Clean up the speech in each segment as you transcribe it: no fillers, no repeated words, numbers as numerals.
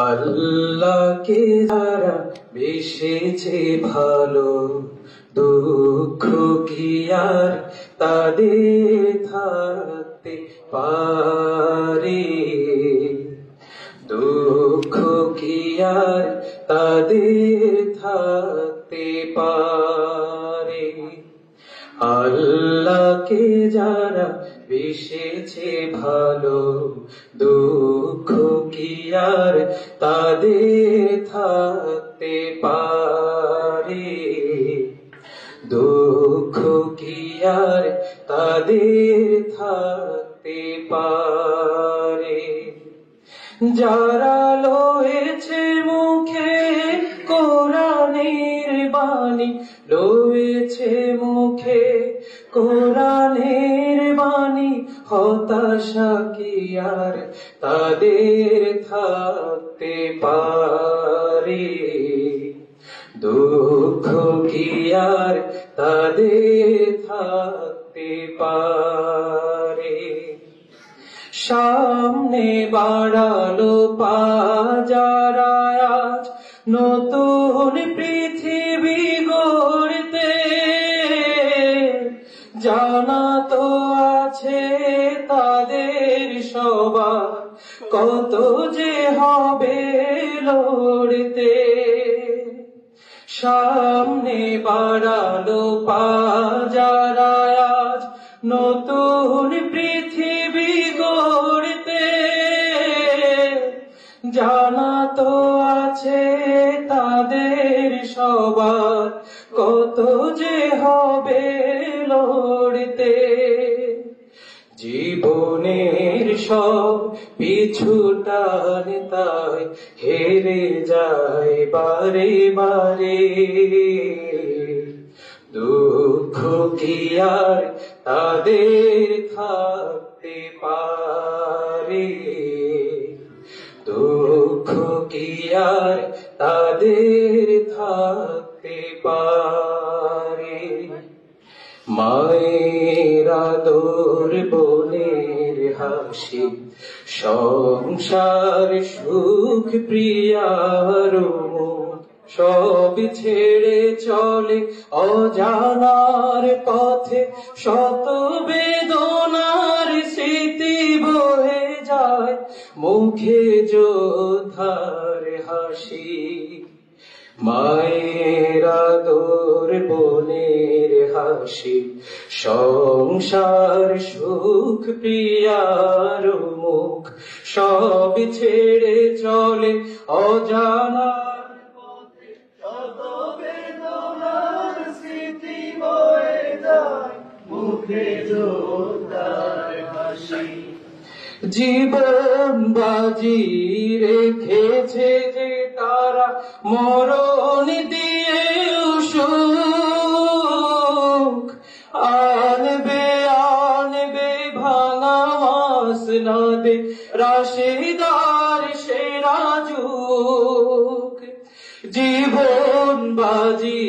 আল্লাহকে যারা বেসেছে ভালো, দুঃখ কি আর তাদের থাকতে পারে? দুঃখ কি আর তাদের থাকতে পারে? আল্লাহকে যারা বেসেছে ভালো, দুঃখ কি আর তাদের থাকতে পারে? দুঃখ কি আর তাদের থাকতে পারে? যারা লয়েছে মুখে কোরআনের বাণী, লয়েছে মুখে কোরআনের বাণী, হতাশা কি আর তাদের থাকতে পারে? দুঃখ কি আর তাদের থাকতে পারে? সামনে বাড়ালো পা যারা আজ নতুন পৃথিবী গড়তে, জানা তো আছে তাদের সবার কত যে হবে লড়তে। সামনে বাড়ালো পা যারা আজ নতুন পৃথিবী গড়তে, জানা তো আছে তাদের সবার কত যে হবে লড়তে। জীবনের সব পিছুটান তাই হেরে যায় বারে বারে। দুঃখ কি আর তাদের থাকতে পারে? দুঃখ কি আর তাদের থাকতে পারে? মায়ের আদর, বোনের হাসি, সংসার সুখ প্রিয়ার মুখ, সব ছেড়ে চলে অজানার পথে, শত বেদনার স্মৃতি বয়ে যায় মুখে যোদ্ধার হাসি। মায়ের আদর, বোনের হাসি, সংসার সুখ প্রিয়ার মুখ, সব ছেড়ে চলে অজানার পথে, শত বেদনার স্মৃতি বয়ে যায় মুখে যোদ্ধার হাসি। জীবন বাজি রেখেছে যে তারা মরণ দিয়ে সুখ, আনবে আনবে ভাঙা মাসনদে রাশিদার সেরা যুগ। জীবন বাজি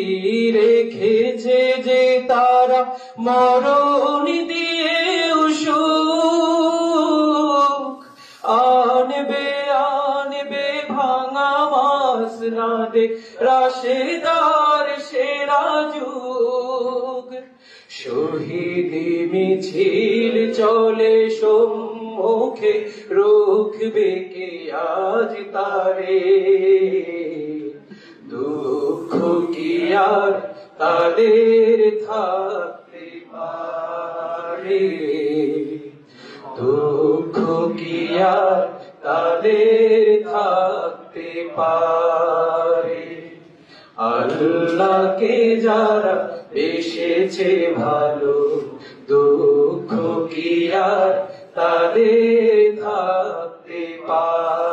রেখেছে যে তারা মরণ দিয়ে সুখ, আনবে আনবে ভাঙা মাসনদে রাশিদার সেরা যুগ। শহীদি মিছিল চলে সম্মুখে, রুখবে কে আজ তারে? দুঃখ কি আর তাদের থাকতে পারে? দুঃখ কি আর তাদের থাকতে পারে? আল্লাহকে যারা বেসেছে ভালো, দুঃখ কি আর তাদের থাকতে পারে?